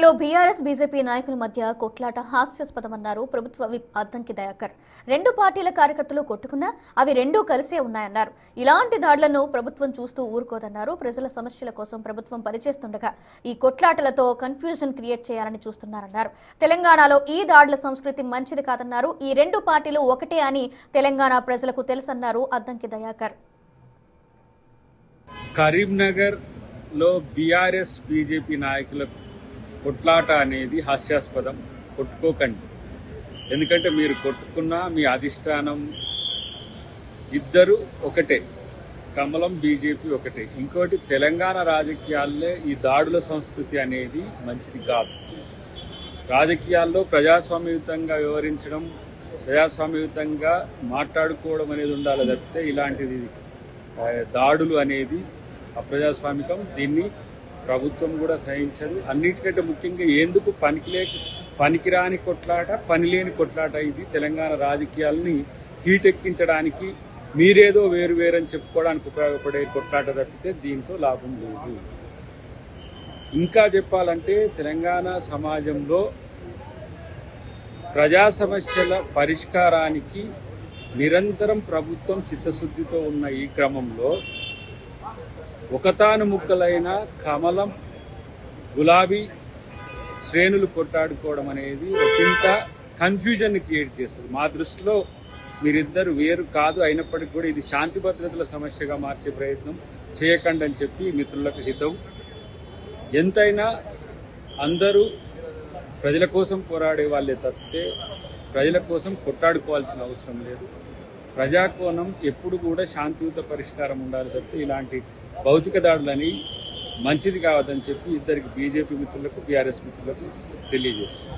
ఏపీలో BRS BJP నాయకుల మధ్య కొట్లాట హాస్యాస్పదమన్నారు ప్రభుత్వ విప్ అద్దంకి దయాకర్. రెండు పార్టీల కార్యకర్తలు కొట్టుకున్నా అవి రెండూ కలిసే ఉన్నాయన్నారు. ఇలాంటి దాడులను ప్రభుత్వం చూస్తూ ఊరుకోదన్నారు. ప్రజల సమస్యల కోసం ప్రభుత్వం పనిచేస్తుండగా ఈ కొట్లాటలతో కన్ఫ్యూజన్ క్రియేట్ చేయాలని చూస్తున్నారన్నారు. తెలంగాణలో ఈ దాడుల సంస్కృతి మంచిది కాదన్నారు. ఈ రెండు పార్టీలు ఒకటే అని తెలంగాణ ప్రజలకు తెలుసన్నారు అద్దంకి దయాకర్. కరీంనగర్ లో బీఆర్ఎస్ బీజేపీ నాయకుల కొట్లాట అనేది హాస్యాస్పదం. కొట్టుకోకండి. ఎందుకంటే మీరు కొట్టుకున్నా మీ అధిష్టానం ఇద్దరు ఒకటే, కమలం బీజేపీ ఒకటే. ఇంకోటి, తెలంగాణ రాజకీయాల్లో ఈ దాడుల సంస్కృతి అనేది మంచిది కాదు. రాజకీయాల్లో ప్రజాస్వామ్యయుతంగా వ్యవహరించడం, ప్రజాస్వామ్యయుతంగా మాట్లాడుకోవడం అనేది ఉండాలి తప్పితే ఇలాంటిది దాడులు అనేది అప్రజాస్వామికం. దీన్ని ప్రభుత్వం కూడా సహించదు. అన్నిటికంటే ముఖ్యంగా ఎందుకు పనికిరాని కొట్లాట, పనిలేని కొట్లాట. ఇది తెలంగాణ రాజకీయాలని హీటెక్కించడానికి, మీరేదో వేరువేరని చెప్పుకోవడానికి ఉపయోగపడే కొట్లాట తప్పితే దీంతో లాభం లేదు. ఇంకా చెప్పాలంటే తెలంగాణ సమాజంలో ప్రజా సమస్యల పరిష్కారానికి నిరంతరం ప్రభుత్వం చిత్తశుద్ధితో ఉన్న ఈ క్రమంలో ఒకతాను ముక్కలైన కమలం, గులాబీ శ్రేణులు కొట్టాడుకోవడం అనేది ఒకంత కన్ఫ్యూజన్ క్రియేట్ చేస్తుంది. మా దృష్టిలో మీరిద్దరు వేరు కాదు, అయినప్పటికీ కూడా ఇది శాంతి భద్రతల సమస్యగా మార్చే ప్రయత్నం చేయకండి అని చెప్పి మిత్రులకు హితం. ఎంతైనా అందరూ ప్రజల కోసం పోరాడే వాళ్ళే తప్పితే ప్రజల కోసం కొట్టాడుకోవాల్సిన అవసరం లేదు. ప్రజాకోణం ఎప్పుడు కూడా శాంతియుత పరిష్కారం ఉండాలి తప్పితే ఇలాంటి భౌతిక దాడులని మంచిది కావద్దని చెప్పి ఇద్దరికి బీజేపీ మిత్రులకు, బీఆర్ఎస్ మిత్రులకు తెలియజేస్తుంది.